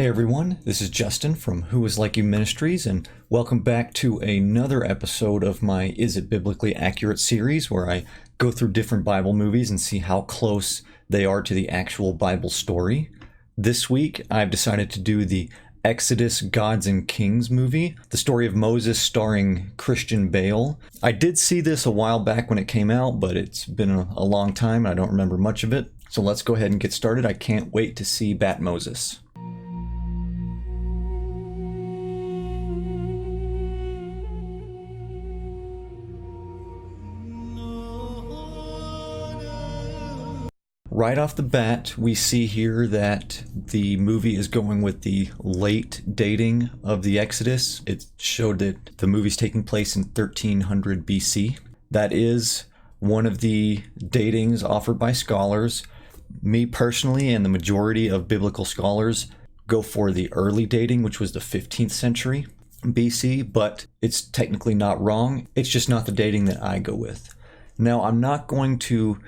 Hey everyone, this is Justin from Who Is Like You Ministries, and welcome back to another episode of my Is It Biblically Accurate series, where I go through different Bible movies and see how close they are to the actual Bible story. This week, I've decided to do the Exodus Gods and Kings movie, the story of Moses starring Christian Bale. I did see this a while back when it came out, but it's been a long time and I don't remember much of it. So let's go ahead and get started. I can't wait to see Bat Moses. Right off the bat, we see here that the movie is going with the late dating of the Exodus. It showed that the movie's taking place in 1300 BC. That is one of the datings offered by scholars. Me personally, and the majority of biblical scholars, go for the early dating, which was the 15th century BC, but it's technically not wrong. It's just not the dating that I go with. Now, I'm not going to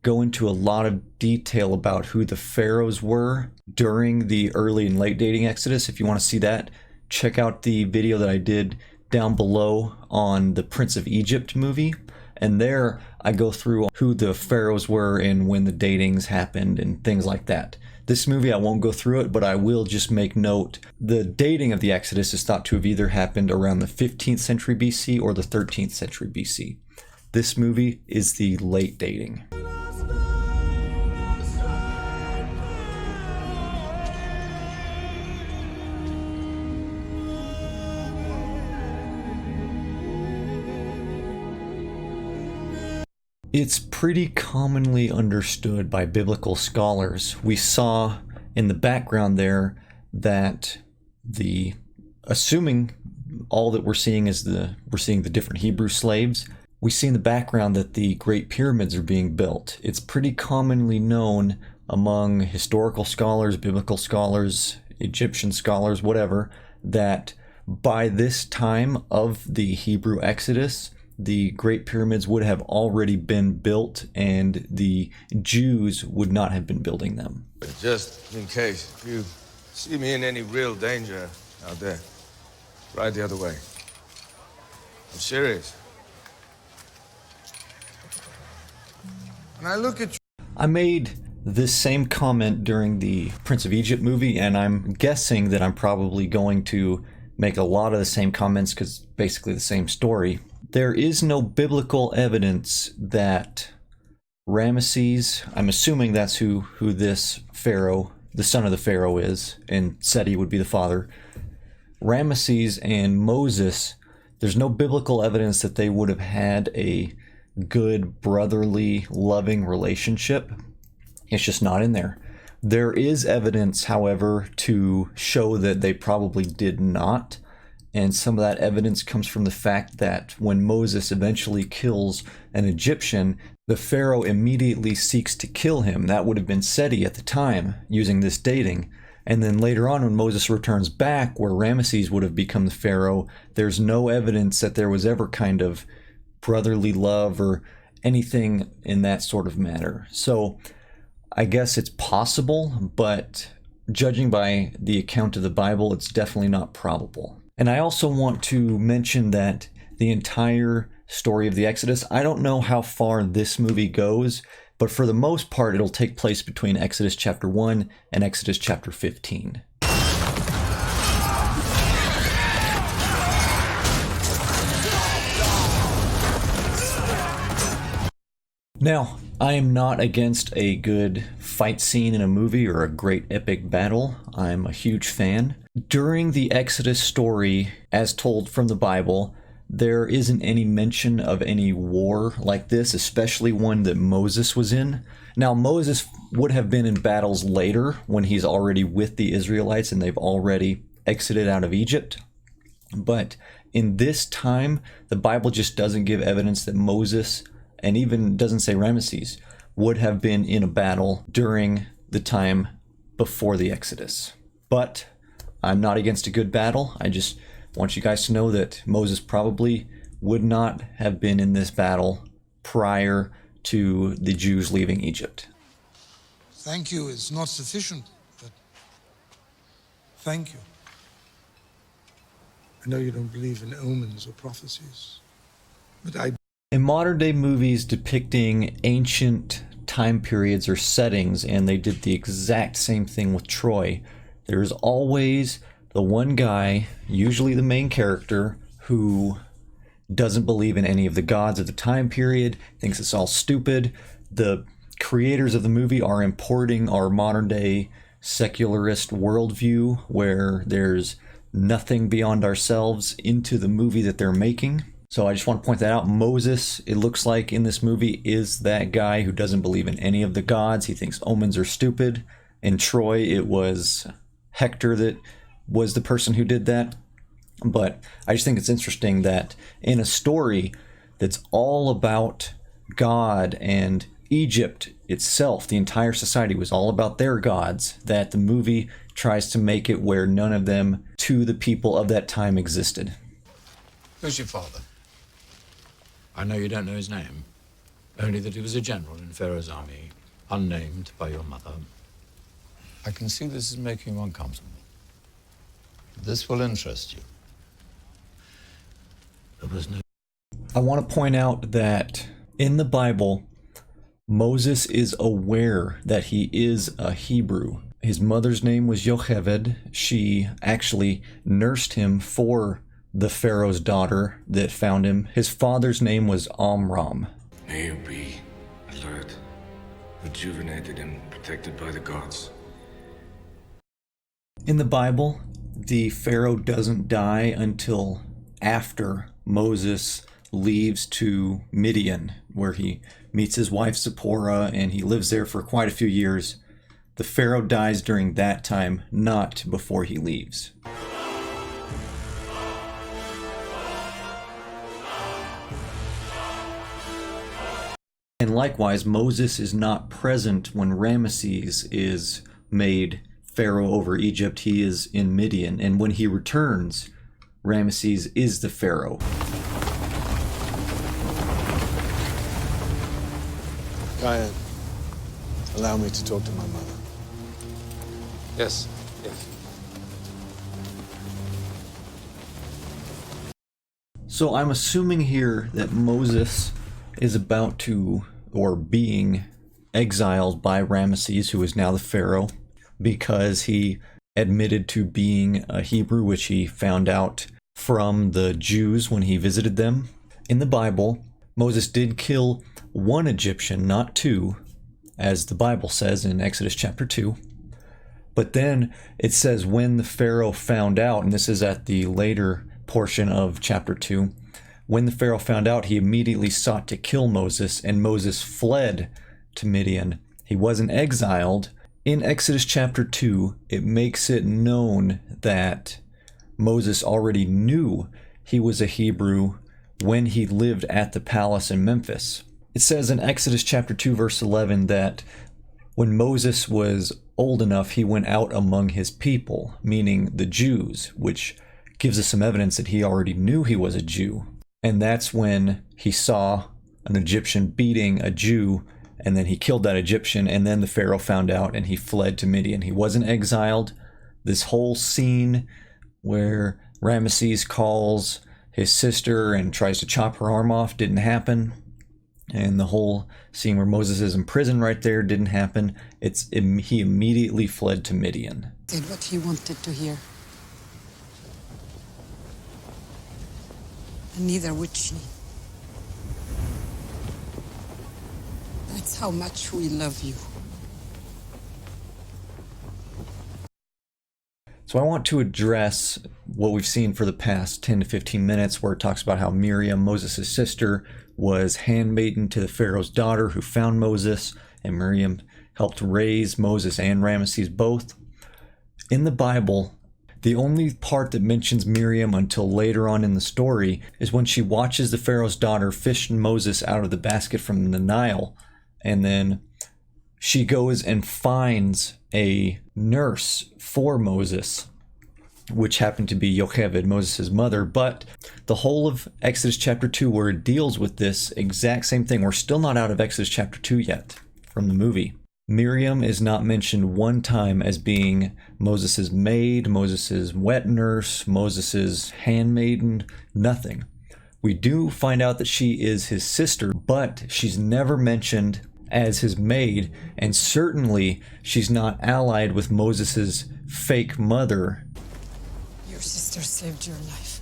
go into a lot of detail about who the pharaohs were during the early and late dating Exodus. If you want to see that, check out the video that I did down below on the Prince of Egypt movie. And there I go through who the pharaohs were and when the datings happened and things like that. This movie, I won't go through it, but I will just make note. The dating of the Exodus is thought to have either happened around the 15th century BC or the 13th century BC. This movie is the late dating. It's pretty commonly understood by biblical scholars. We saw in the background there that assuming all that we're seeing is we're seeing the different Hebrew slaves, we see in the background that the Great Pyramids are being built. It's pretty commonly known among historical scholars, biblical scholars, Egyptian scholars, whatever, that by this time of the Hebrew Exodus, the Great Pyramids would have already been built and the Jews would not have been building them. Just in case you see me in any real danger out there, ride the other way. I'm serious. When I look at you, I made this same comment during the Prince of Egypt movie, and I'm guessing that I'm probably going to make a lot of the same comments because it's basically the same story. There is no biblical evidence that Ramesses, I'm assuming that's who this pharaoh, the son of the pharaoh is, and Seti would be the father. Ramesses and Moses, there's no biblical evidence that they would have had a good, brotherly, loving relationship. It's just not in there. There is evidence, however, to show that they probably did not. And some of that evidence comes from the fact that when Moses eventually kills an Egyptian, the pharaoh immediately seeks to kill him. That would have been Seti at the time, using this dating. And then later on, when Moses returns back, where Ramesses would have become the pharaoh, there's no evidence that there was ever kind of brotherly love or anything in that sort of matter. So I guess it's possible, but judging by the account of the Bible, it's definitely not probable. And I also want to mention that the entire story of the Exodus, I don't know how far this movie goes, but for the most part, it'll take place between Exodus chapter 1 and Exodus chapter 15. Now, I am not against a good fight scene in a movie or a great epic battle. I'm a huge fan. During the Exodus story, as told from the Bible, there isn't any mention of any war like this, especially one that Moses was in. Now, Moses would have been in battles later when he's already with the Israelites and they've already exited out of Egypt. But in this time, the Bible just doesn't give evidence that Moses, and even doesn't say Ramesses, would have been in a battle during the time before the Exodus. But I'm not against a good battle. I just want you guys to know that Moses probably would not have been in this battle prior to the Jews leaving Egypt. Thank you is not sufficient, but Thank you. I know you don't believe in omens or prophecies, but I... In modern day movies depicting ancient time periods or settings, and they did the exact same thing with Troy, there's always the one guy, usually the main character, who doesn't believe in any of the gods of the time period, thinks it's all stupid. The creators of the movie are importing our modern day secularist worldview where there's nothing beyond ourselves into the movie that they're making. So I just want to point that out. Moses, it looks like in this movie, is that guy who doesn't believe in any of the gods. He thinks omens are stupid. In Troy, it was Hector that was the person who did that. But I just think it's interesting that in a story that's all about God and Egypt itself, the entire society was all about their gods, that the movie tries to make it where none of them to the people of that time existed. Who's your father? I know you don't know his name, only that he was a general in Pharaoh's army, unnamed by your mother. I can see this is making you uncomfortable. This will interest you. There was no... I want to point out that in the Bible, Moses is aware that he is a Hebrew. His mother's name was Yocheved. She actually nursed him for the Pharaoh's daughter that found him. His father's name was Amram. May you be alert, rejuvenated, and protected by the gods. In the Bible, the Pharaoh doesn't die until after Moses leaves to Midian, where he meets his wife Zipporah, and he lives there for quite a few years. The Pharaoh dies during that time, not before he leaves. And likewise, Moses is not present when Ramesses is made Pharaoh over Egypt. He is in Midian, and when he returns, Ramesses is the Pharaoh. Gaia, allow me to talk to my mother. Yes, yes. So I'm assuming here that Moses is about to, or being, exiled by Ramesses, who is now the Pharaoh, because he admitted to being a Hebrew, which he found out from the Jews when he visited them. In the Bible, Moses did kill one Egyptian, not two, as the Bible says in Exodus chapter 2. But then it says when the Pharaoh found out, and this is at the later portion of chapter 2, when the Pharaoh found out, he immediately sought to kill Moses, and Moses fled to Midian. He wasn't exiled. In Exodus chapter 2, it makes it known that Moses already knew he was a Hebrew when he lived at the palace in Memphis. It says in Exodus chapter 2, verse 11, that when Moses was old enough, he went out among his people, meaning the Jews, which gives us some evidence that he already knew he was a Jew. And that's when he saw an Egyptian beating a Jew, and then he killed that Egyptian, and then the Pharaoh found out and he fled to Midian. He wasn't exiled. This whole scene where Ramesses calls his sister and tries to chop her arm off didn't happen. And the whole scene where Moses is in prison right there didn't happen. He immediately fled to Midian. Did what he wanted to hear. And neither would she. That's how much we love you. So I want to address what we've seen for the past 10 to 15 minutes, where it talks about how Miriam, Moses' sister, was handmaiden to the Pharaoh's daughter who found Moses, and Miriam helped raise Moses and Ramesses both. In the Bible, the only part that mentions Miriam until later on in the story is when she watches the Pharaoh's daughter fish Moses out of the basket from the Nile, and then she goes and finds a nurse for Moses, which happened to be Yocheved, Moses' mother. But the whole of Exodus chapter 2, where it deals with this exact same thing, we're still not out of Exodus chapter 2 yet from the movie. Miriam is not mentioned one time as being Moses' maid, Moses' wet nurse, Moses' handmaiden, nothing. We do find out that she is his sister, but she's never mentioned as his maid, and certainly she's not allied with Moses' fake mother. Your sister saved your life.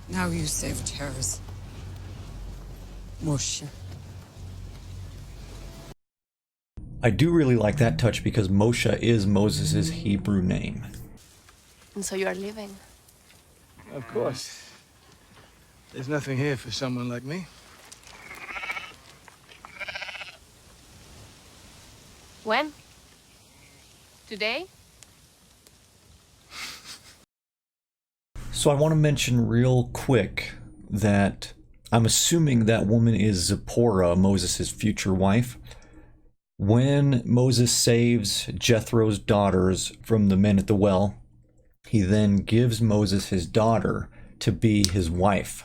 Now you saved hers. Moshe. I do really like that touch because Moshe is Moses' Hebrew name. And so you are leaving. Of course. There's nothing here for someone like me. When? Today? So I want to mention real quick that I'm assuming that woman is Zipporah, Moses' future wife. When Moses saves Jethro's daughters from the men at the well, he then gives Moses his daughter to be his wife.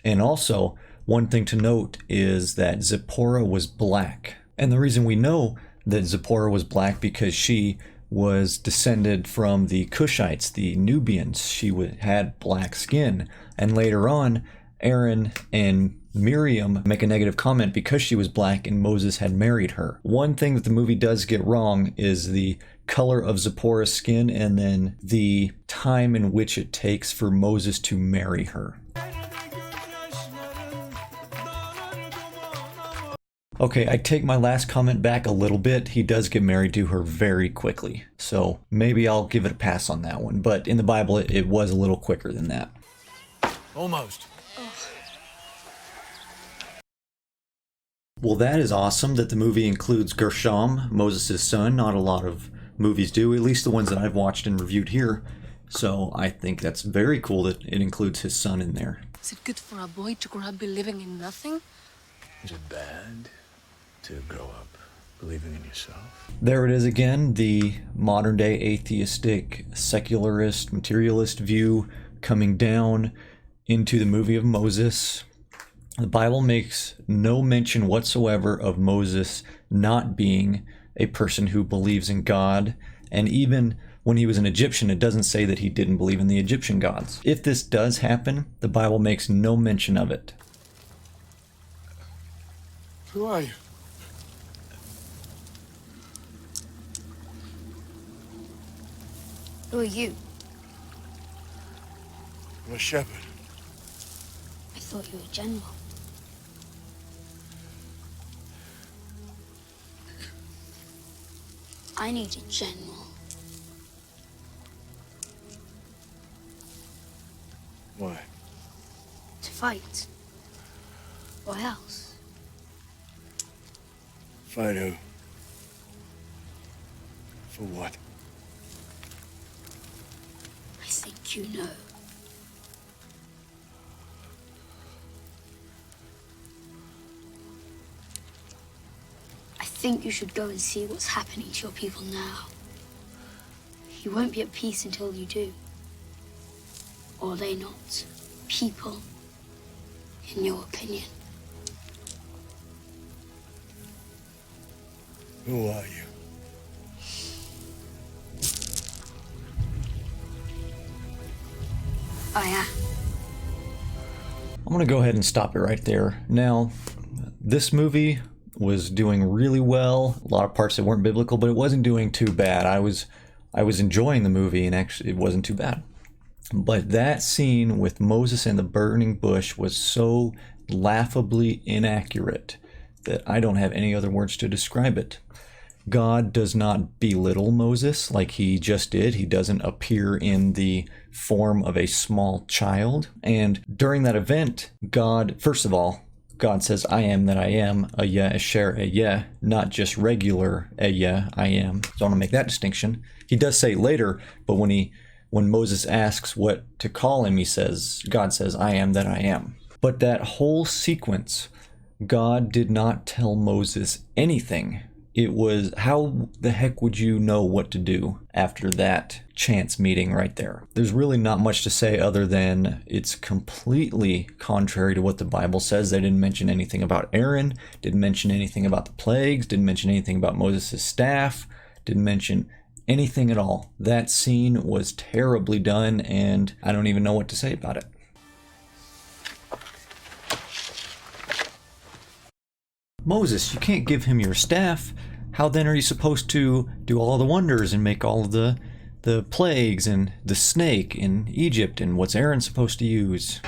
And also, one thing to note is that Zipporah was black. And the reason we know that Zipporah was black because she was descended from the Cushites, the Nubians. She had black skin. And later on, Aaron and Miriam make a negative comment because she was black and Moses had married her. One thing that the movie does get wrong is the color of Zipporah's skin and then the time in which it takes for Moses to marry her. Okay, I take my last comment back a little bit. He does get married to her very quickly. So maybe I'll give it a pass on that one. But in the Bible, it was a little quicker than that. Almost. Well, that is awesome that the movie includes Gershom, Moses' son. Not a lot of movies do, at least the ones that I've watched and reviewed here. So I think that's very cool that it includes his son in there. Is it good for a boy to grow up believing in nothing? Is it bad to grow up believing in yourself? There it is again, the modern day atheistic, secularist, materialist view coming down into the movie of Moses. The Bible makes no mention whatsoever of Moses not being a person who believes in God. And even when he was an Egyptian, it doesn't say that he didn't believe in the Egyptian gods. If this does happen, the Bible makes no mention of it. Who are you? Who are you? I'm a shepherd. I thought you were general. I need a general. Why? To fight. Why else? Fight who? For what? I think you know. I think you should go and see what's happening to your people now. You won't be at peace until you do. Or are they not people, in your opinion? Who are you? I am. I'm going to go ahead and stop it right there. Now, this movie was doing really well. A lot of parts that weren't biblical, but it wasn't doing too bad. I was enjoying the movie, and actually it wasn't too bad. But that scene with Moses and the burning bush was so laughably inaccurate that I don't have any other words to describe it. God does not belittle Moses like he just did. He doesn't appear in the form of a small child. And during that event, God, first of all, God says, I am that I am, Ayeh Asher Ayeh, not just regular Ayeh, I am. So I want to make that distinction. He does say later, but when Moses asks what to call him, God says, I am that I am. But that whole sequence, God did not tell Moses anything it was, how the heck would you know what to do after that chance meeting right there? There's really not much to say other than it's completely contrary to what the Bible says. They didn't mention anything about Aaron, didn't mention anything about the plagues, didn't mention anything about Moses' staff, didn't mention anything at all. That scene was terribly done, and I don't even know what to say about it. Moses, you can't give him your staff. How then are you supposed to do all the wonders and make all of the plagues and the snake in Egypt? And what's Aaron supposed to use?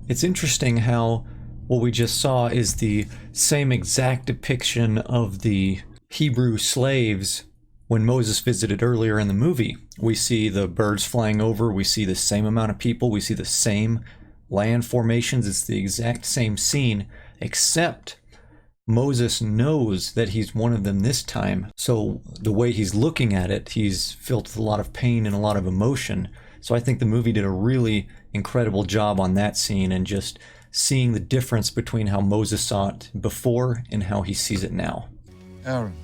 It's interesting how what we just saw is the same exact depiction of the Hebrew slaves when Moses visited earlier in the movie. We see the birds flying over, we see the same amount of people, we see the same land formations. It's the exact same scene, except Moses knows that he's one of them this time. So the way he's looking at it, he's filled with a lot of pain and a lot of emotion. So I think the movie did a really incredible job on that scene and just seeing the difference between how Moses saw it before and how he sees it now. Aaron,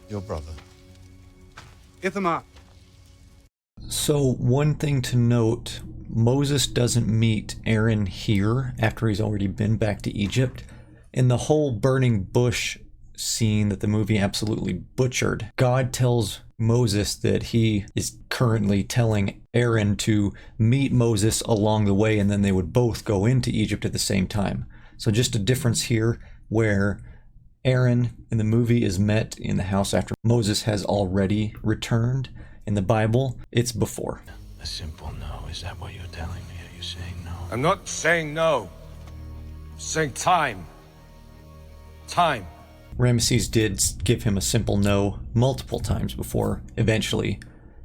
your brother. Ithamar. So one thing to note, Moses doesn't meet Aaron here after he's already been back to Egypt. In the whole burning bush scene that the movie absolutely butchered, God tells Moses that he is currently telling Aaron to meet Moses along the way, and then they would both go into Egypt at the same time. So just a difference here where Aaron in the movie is met in the house after Moses has already returned. In the Bible, it's before. A simple no. Is that what you're telling me? Are you saying no? I'm not saying no. I'm saying time. Time. Ramesses did give him a simple no multiple times before eventually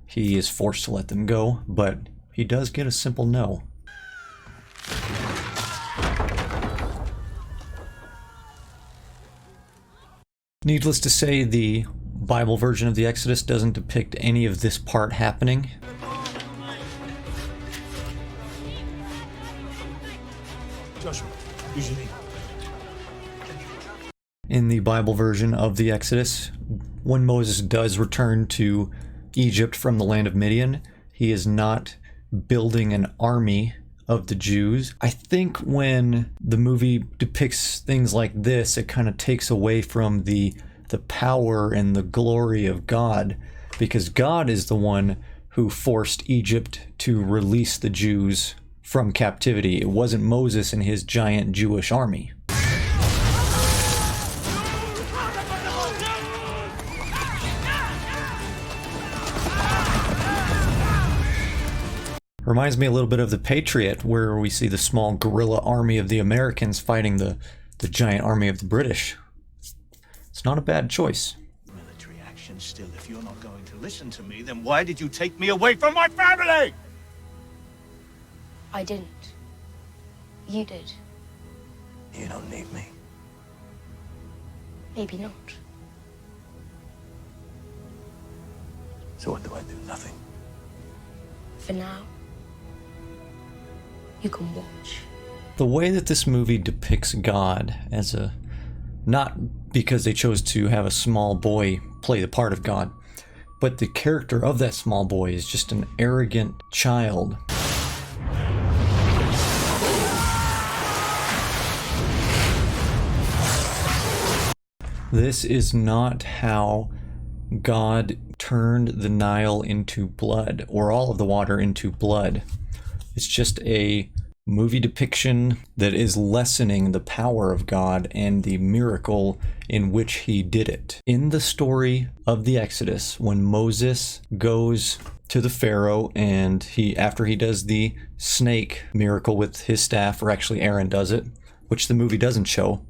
he is forced to let them go, but he does get a simple no. Needless to say, the Bible version of the Exodus doesn't depict any of this part happening. Joshua, use your knee. In the Bible version of the Exodus, when Moses does return to Egypt from the land of Midian, he is not building an army of the Jews. I think when the movie depicts things like this, it kind of takes away from the power and the glory of God, because God is the one who forced Egypt to release the Jews from captivity. It wasn't Moses and his giant Jewish army. Reminds me a little bit of The Patriot, where we see the small guerrilla army of the Americans fighting the giant army of the British. It's not a bad choice. Military action still. If you're not going to listen to me, then why did you take me away from my family? I didn't. You did. You don't need me. Maybe not. So what do I do? Nothing. For now, you can watch. The way that this movie depicts God as a, not because they chose to have a small boy play the part of God, but the character of that small boy is just an arrogant child. This is not how God turned the Nile into blood, or all of the water into blood. It's just a movie depiction that is lessening the power of God and the miracle in which he did it. In the story of the Exodus, when Moses goes to the Pharaoh and after he does the snake miracle with his staff, or actually Aaron does it, which the movie doesn't show,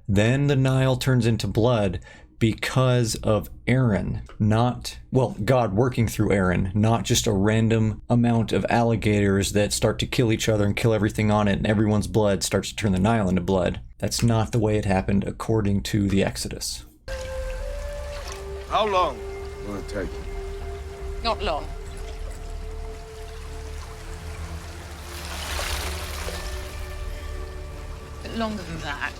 then the Nile turns into blood because of Aaron, God working through Aaron, not just a random amount of alligators that start to kill each other and kill everything on it, and everyone's blood starts to turn the Nile into blood. That's not the way it happened according to the Exodus. How long will it take? Not long. longer than that.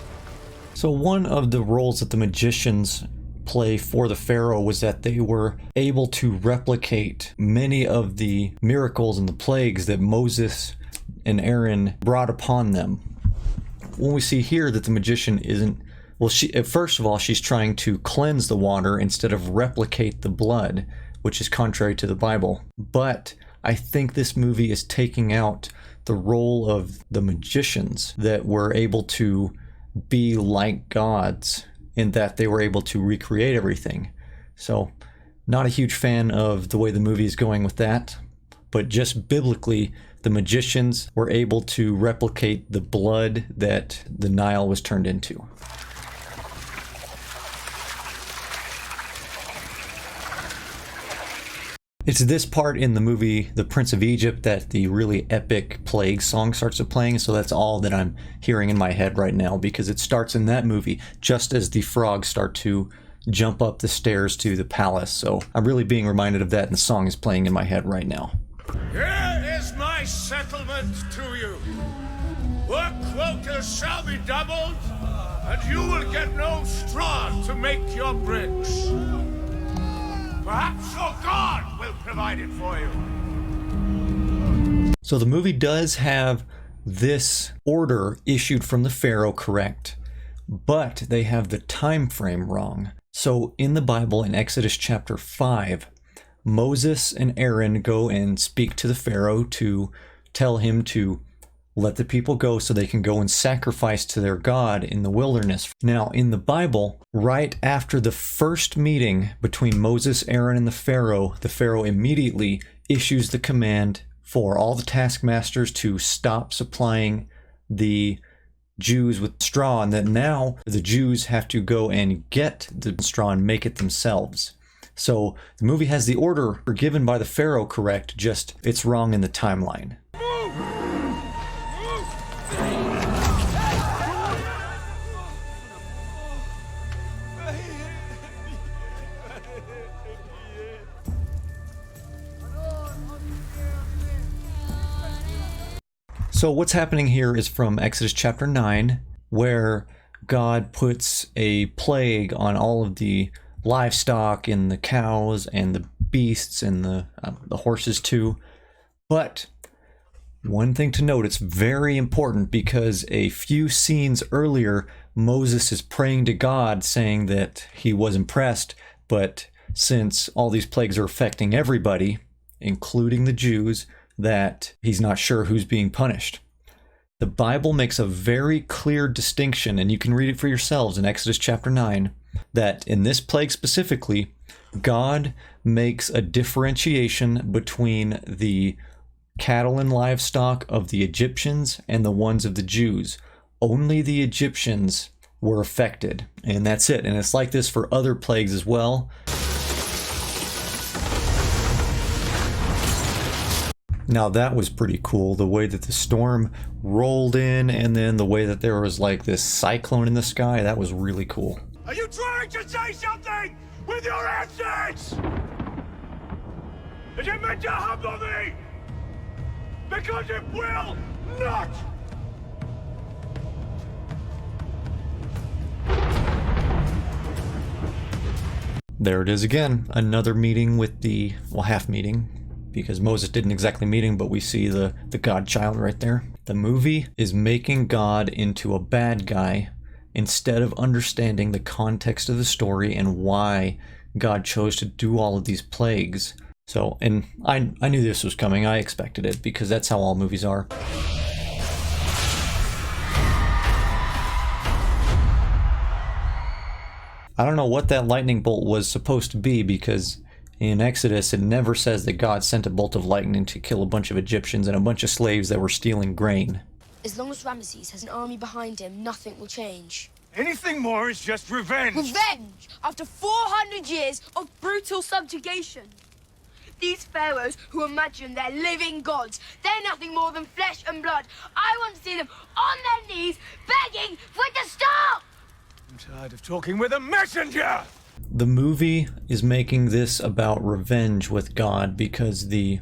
So one of the roles that the magicians play for the Pharaoh was that they were able to replicate many of the miracles and the plagues that Moses and Aaron brought upon them. When we see here that the magician isn't, well, first of all, she's trying to cleanse the water instead of replicate the blood, which is contrary to the Bible. But I think this movie is taking out the role of the magicians that were able to be like gods in that they were able to recreate everything. So not a huge fan of the way the movie is going with that, but just biblically, the magicians were able to replicate the blood that the Nile was turned into. It's this part in the movie The Prince of Egypt that the really epic plague song starts playing, so that's all that I'm hearing in my head right now, because it starts in that movie just as the frogs start to jump up the stairs to the palace. So I'm really being reminded of that, and the song is playing in my head right now. Here is my settlement to you. Work quotas shall be doubled, and you will get no straw to make your bricks. Perhaps your God will provide it for you. So the movie does have this order issued from the Pharaoh correct, but they have the time frame wrong. So in the Bible, in Exodus chapter 5, Moses and Aaron go and speak to the Pharaoh to tell him to let the people go so they can go and sacrifice to their God in the wilderness. Now, in the Bible, right after the first meeting between Moses, Aaron, and the Pharaoh immediately issues the command for all the taskmasters to stop supplying the Jews with straw, and that now the Jews have to go and get the straw and make it themselves. So the movie has the order given by the Pharaoh correct, just it's wrong in the timeline. So what's happening here is from Exodus chapter 9, where God puts a plague on all of the livestock and the cows and the beasts and the horses too. But one thing to note, it's very important, because a few scenes earlier, Moses is praying to God saying that he was impressed, but since all these plagues are affecting everybody, including the Jews, that he's not sure who's being punished. The Bible makes a very clear distinction, and you can read it for yourselves in Exodus chapter 9, that in this plague specifically, God makes a differentiation between the cattle and livestock of the Egyptians and the ones of the Jews. Only the Egyptians were affected, and that's it. And it's like this for other plagues as well. Now that was pretty cool, the way that the storm rolled in, and then the way that there was like this cyclone in the sky. That was really cool. Are you trying to say something with your answers? Is it meant to humble me? Because it will not! There it is again, another meeting with the, well, half meeting, because Moses didn't exactly meet him, but we see the God-child right there. The movie is making God into a bad guy instead of understanding the context of the story and why God chose to do all of these plagues. So, and I knew this was coming. I expected it, because that's how all movies are. I don't know what that lightning bolt was supposed to be, because in Exodus it never says that God sent a bolt of lightning to kill a bunch of Egyptians and a bunch of slaves that were stealing grain. As long as Ramesses has an army behind him, nothing will change. Anything more is just revenge! Revenge! After 400 years of brutal subjugation. These pharaohs who imagine they're living gods, they're nothing more than flesh and blood. I want to see them on their knees, begging for it to stop! I'm tired of talking with a messenger! The movie is making this about revenge with God, because the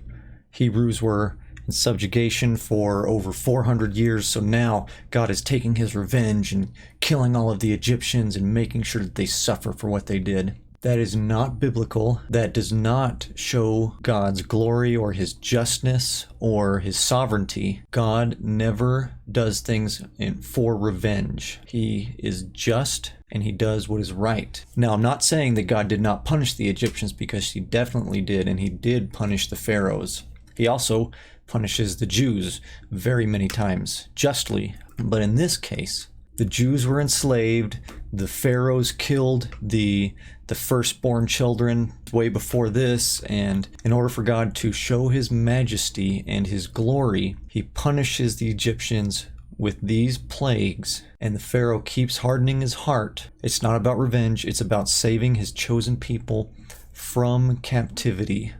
Hebrews were in subjugation for over 400 years, so now God is taking his revenge and killing all of the Egyptians and making sure that they suffer for what they did. That is not biblical. That does not show God's glory or his justness or his sovereignty. God never does things for revenge. He is just and he does what is right. Now, I'm not saying that God did not punish the Egyptians, because he definitely did, and he did punish the pharaohs. He also punishes the Jews very many times, justly. But in this case, the Jews were enslaved. The pharaohs killed the firstborn children way before this, and in order for God to show his majesty and his glory, he punishes the Egyptians with these plagues, and the Pharaoh keeps hardening his heart. It's not about revenge, it's about saving his chosen people from captivity.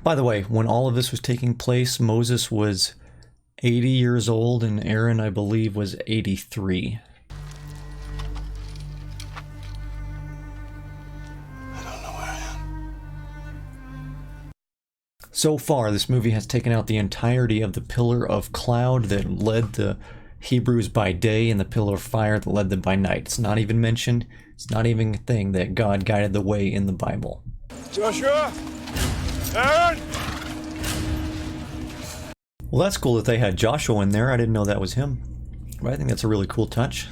By the way, when all of this was taking place, Moses was 80 years old, and Aaron, I believe, was 83. I don't know where I am. So far, this movie has taken out the entirety of the pillar of cloud that led the Hebrews by day and the pillar of fire that led them by night. It's not even mentioned. It's not even a thing that God guided the way in the Bible. Joshua? Aaron? Well, that's cool that they had Joshua in there. I didn't know that was him. But I think that's a really cool touch.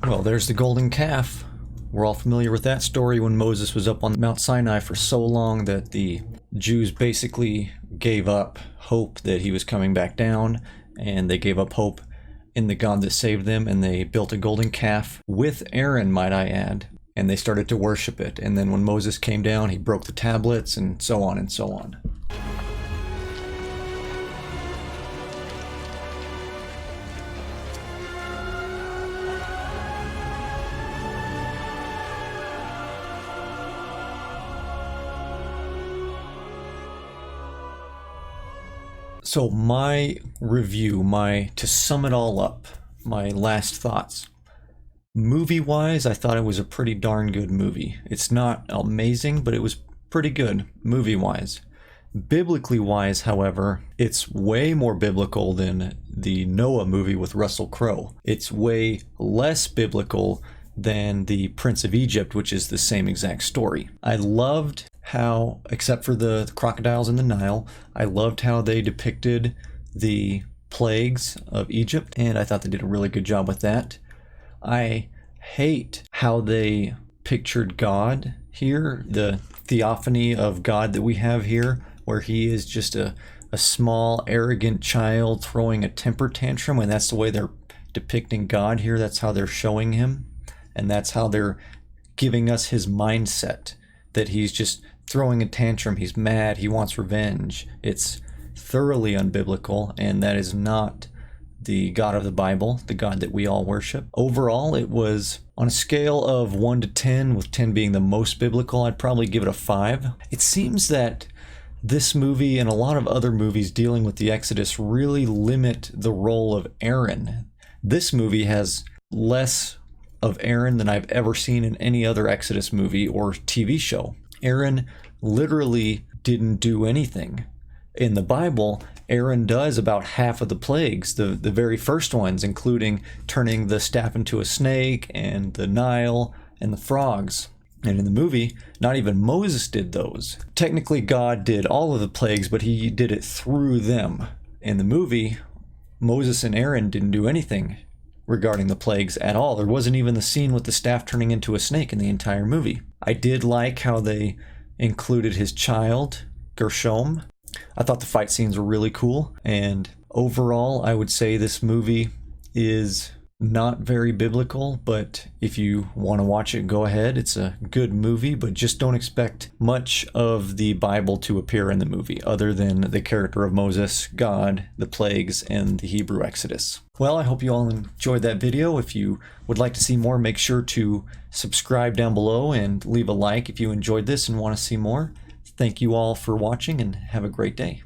Well, there's the golden calf. We're all familiar with that story when Moses was up on Mount Sinai for so long that the Jews basically gave up hope that he was coming back down, and they gave up hope in the God that saved them, and they built a golden calf with Aaron, might I add, and they started to worship it. And then when Moses came down, he broke the tablets, and so on and so on. So my review, to sum it all up, my last thoughts. Movie-wise, I thought it was a pretty darn good movie. It's not amazing, but it was pretty good, movie-wise. Biblically-wise, however, it's way more biblical than the Noah movie with Russell Crowe. It's way less biblical than the Prince of Egypt, which is the same exact story. I loved how, except for the crocodiles in the Nile, I loved how they depicted the plagues of Egypt, and I thought they did a really good job with that. I hate how they pictured God here, the theophany of God that we have here, where he is just a small, arrogant child throwing a temper tantrum, and that's the way they're depicting God here. That's how they're showing him, and that's how they're giving us his mindset, that he's just throwing a tantrum, he's mad, he wants revenge. It's thoroughly unbiblical, and that is not the God of the Bible, the God that we all worship. Overall, it was on a scale of 1 to 10, with 10 being the most biblical, I'd probably give it a 5. It seems that this movie and a lot of other movies dealing with the Exodus really limit the role of Aaron. This movie has less of Aaron than I've ever seen in any other Exodus movie or TV show. Aaron literally didn't do anything. In the Bible, Aaron does about half of the plagues, the very first ones, including turning the staff into a snake and the Nile and the frogs. And in the movie, not even Moses did those. Technically, God did all of the plagues, but he did it through them. In the movie, Moses and Aaron didn't do anything regarding the plagues at all. There wasn't even the scene with the staff turning into a snake in the entire movie. I did like how they included his child, Gershom. I thought the fight scenes were really cool, and overall I would say this movie is not very biblical, but if you want to watch it, go ahead. It's a good movie, but just don't expect much of the Bible to appear in the movie, other than the character of Moses, God, the plagues, and the Hebrew Exodus. Well, I hope you all enjoyed that video. If you would like to see more, make sure to subscribe down below and leave a like if you enjoyed this and want to see more. Thank you all for watching, and have a great day.